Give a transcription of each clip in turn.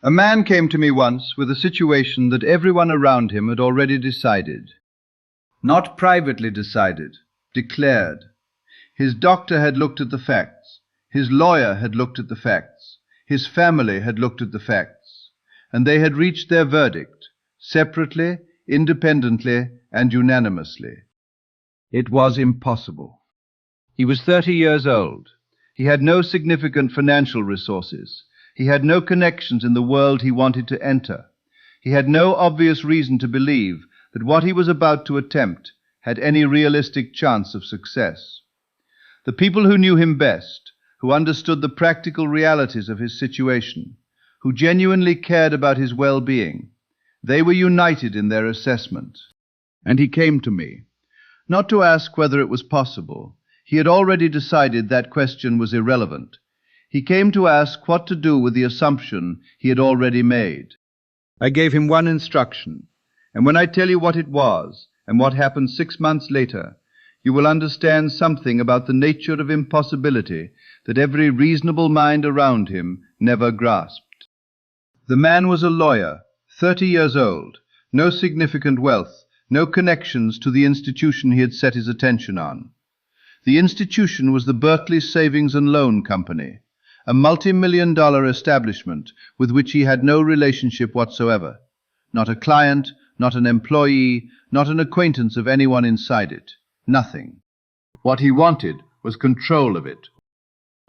A man came to me once with a situation that everyone around him had already decided. Not privately decided, declared. His doctor had looked at the facts. His lawyer had looked at the facts. His family had looked at the facts. And they had reached their verdict, separately, independently, and unanimously. It was impossible. He was 30 years old. He had no significant financial resources. He had no connections in the world he wanted to enter. He had no obvious reason to believe that what he was about to attempt had any realistic chance of success. The people who knew him best, who understood the practical realities of his situation, who genuinely cared about his well-being, they were united in their assessment. And he came to me, not to ask whether it was possible. He had already decided that question was irrelevant. He came to ask what to do with the assumption he had already made. I gave him one instruction, and when I tell you what it was and what happened 6 months later, you will understand something about the nature of impossibility that every reasonable mind around him never grasped. The man was a lawyer, 30 years old, no significant wealth, no connections to the institution he had set his attention on. The institution was the Berkeley Savings and Loan Company, a multi-million-dollar establishment with which he had no relationship whatsoever. Not a client, not an employee, not an acquaintance of anyone inside it. Nothing. What he wanted was control of it.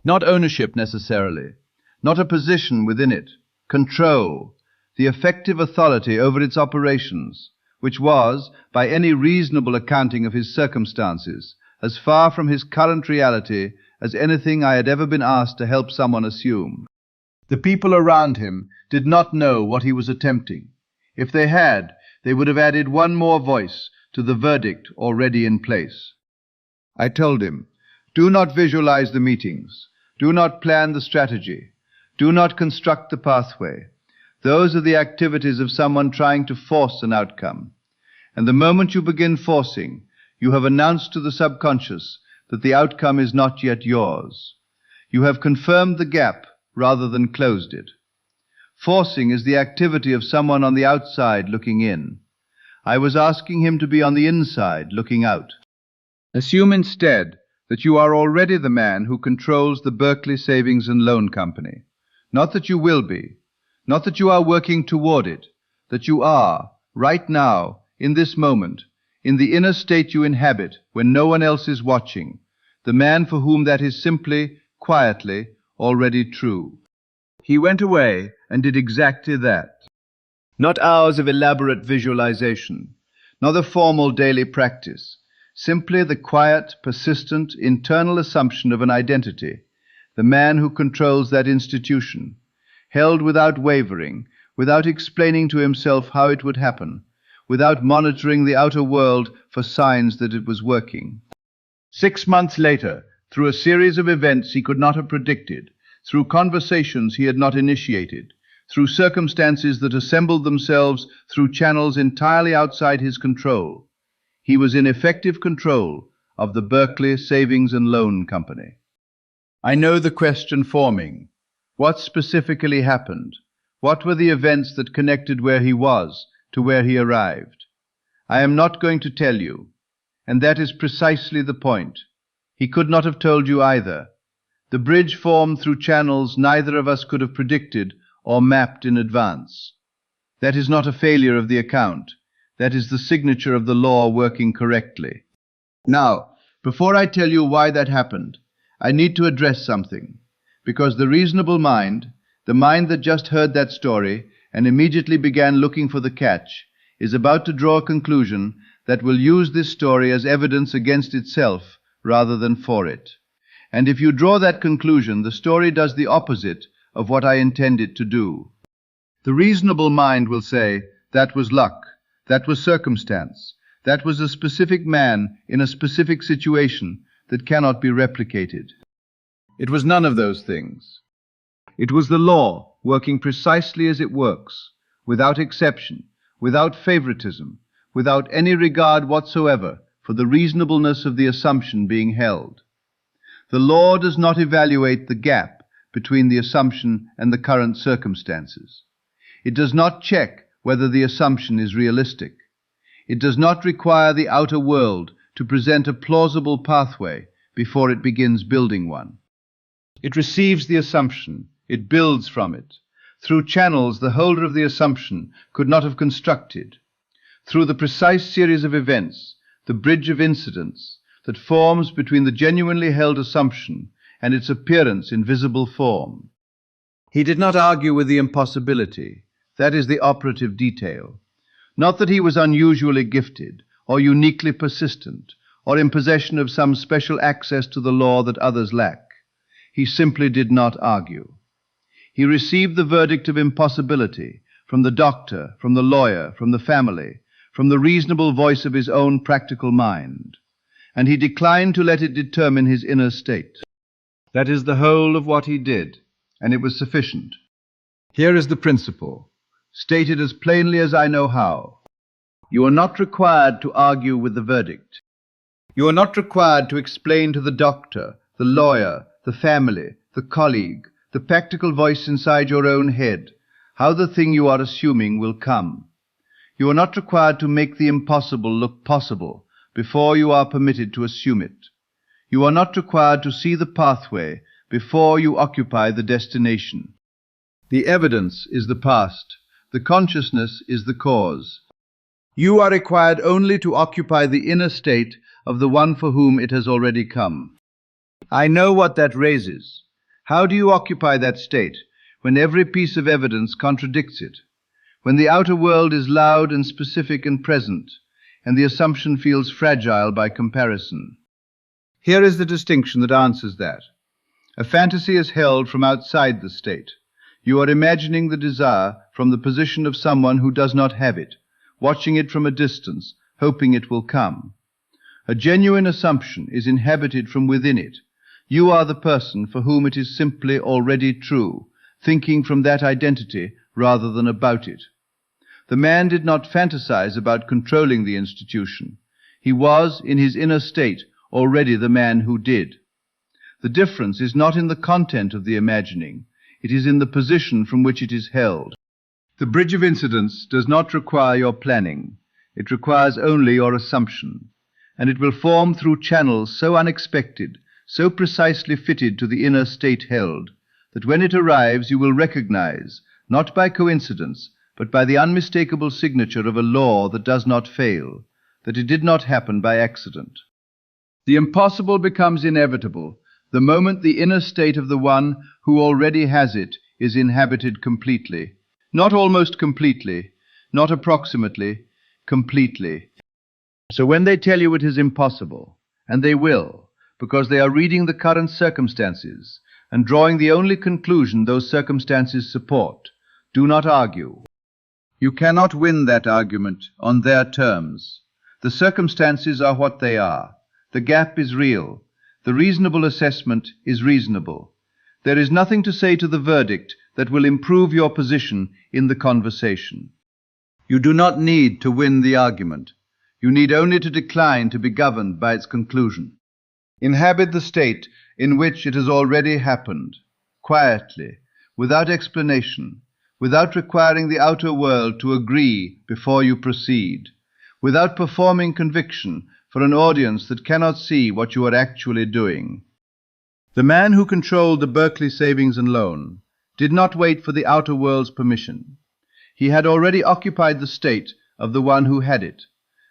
Not ownership necessarily, not a position within it. Control, the effective authority over its operations, which was, by any reasonable accounting of his circumstances, as far from his current reality as anything I had ever been asked to help someone assume. The people around him did not know what he was attempting. If they had, they would have added one more voice to the verdict already in place. I told him, do not visualize the meetings. Do not plan the strategy. Do not construct the pathway. Those are the activities of someone trying to force an outcome. And the moment you begin forcing, you have announced to the subconscious that the outcome is not yet yours. You have confirmed the gap rather than closed it. Forcing is the activity of someone on the outside looking in. I was asking him to be on the inside looking out. Assume instead that you are already the man who controls the Berkeley Savings and Loan Company. Not that you will be, not that you are working toward it, that you are, right now, in this moment, in the inner state you inhabit when no one else is watching, the man for whom that is simply, quietly, already true. He went away and did exactly that. Not hours of elaborate visualization, not the formal daily practice, simply the quiet, persistent, internal assumption of an identity, the man who controls that institution, held without wavering, without explaining to himself how it would happen, without monitoring the outer world for signs that it was working. 6 months later, through a series of events he could not have predicted, through conversations he had not initiated, through circumstances that assembled themselves through channels entirely outside his control, he was in effective control of the Berkeley Savings and Loan Company. I know the question forming. What specifically happened? What were the events that connected where he was to where he arrived? I am not going to tell you, and that is precisely the point. He could not have told you either. The bridge formed through channels neither of us could have predicted or mapped in advance. That is not a failure of the account. That is the signature of the law working correctly. Now, before I tell you why that happened, I need to address something, because the reasonable mind, the mind that just heard that story and immediately began looking for the catch, is about to draw a conclusion that will use this story as evidence against itself rather than for it. And if you draw that conclusion, the story does the opposite of what I intend it to do. The reasonable mind will say, that was luck, that was circumstance, that was a specific man in a specific situation that cannot be replicated. It was none of those things. It was the law working precisely as it works, without exception, without favoritism, without any regard whatsoever for the reasonableness of the assumption being held. The law does not evaluate the gap between the assumption and the current circumstances. It does not check whether the assumption is realistic. It does not require the outer world to present a plausible pathway before it begins building one. It receives the assumption, it builds from it, through channels the holder of the assumption could not have constructed, through the precise series of events, the bridge of incidents, that forms between the genuinely held assumption and its appearance in visible form. He did not argue with the impossibility. That is the operative detail. Not that he was unusually gifted, or uniquely persistent, or in possession of some special access to the law that others lack. He simply did not argue. He received the verdict of impossibility from the doctor, from the lawyer, from the family, from the reasonable voice of his own practical mind, and he declined to let it determine his inner state. That is the whole of what he did, and it was sufficient. Here is the principle, stated as plainly as I know how. You are not required to argue with the verdict. You are not required to explain to the doctor, the lawyer, the family, the colleague, the practical voice inside your own head, how the thing you are assuming will come. You are not required to make the impossible look possible before you are permitted to assume it. You are not required to see the pathway before you occupy the destination. The evidence is the past. The consciousness is the cause. You are required only to occupy the inner state of the one for whom it has already come. I know what that raises. How do you occupy that state when every piece of evidence contradicts it, when the outer world is loud and specific and present, and the assumption feels fragile by comparison? Here is the distinction that answers that. A fantasy is held from outside the state. You are imagining the desire from the position of someone who does not have it, watching it from a distance, hoping it will come. A genuine assumption is inhabited from within it. You are the person for whom it is simply already true, thinking from that identity rather than about it. The man did not fantasize about controlling the institution. He was, in his inner state, already the man who did. The difference is not in the content of the imagining, it is in the position from which it is held. The bridge of incidents does not require your planning. It requires only your assumption, and it will form through channels so unexpected, so precisely fitted to the inner state held, that when it arrives you will recognize, not by coincidence, but by the unmistakable signature of a law that does not fail, that it did not happen by accident. The impossible becomes inevitable the moment the inner state of the one who already has it is inhabited completely. Not almost completely, not approximately, completely. So when they tell you it is impossible, and they will, because they are reading the current circumstances and drawing the only conclusion those circumstances support, do not argue. You cannot win that argument on their terms. The circumstances are what they are. The gap is real. The reasonable assessment is reasonable. There is nothing to say to the verdict that will improve your position in the conversation. You do not need to win the argument. You need only to decline to be governed by its conclusion. Inhabit the state in which it has already happened, quietly, without explanation, without requiring the outer world to agree before you proceed, without performing conviction for an audience that cannot see what you are actually doing. The man who controlled the Berkeley savings and loan did not wait for the outer world's permission. He had already occupied the state of the one who had it,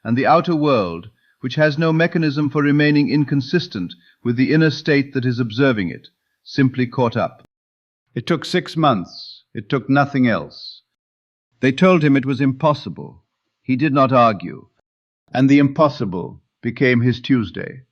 and the outer world, which has no mechanism for remaining inconsistent with the inner state that is observing it, simply caught up. It took 6 months. It took nothing else. They told him it was impossible. He did not argue, and the impossible became his Tuesday.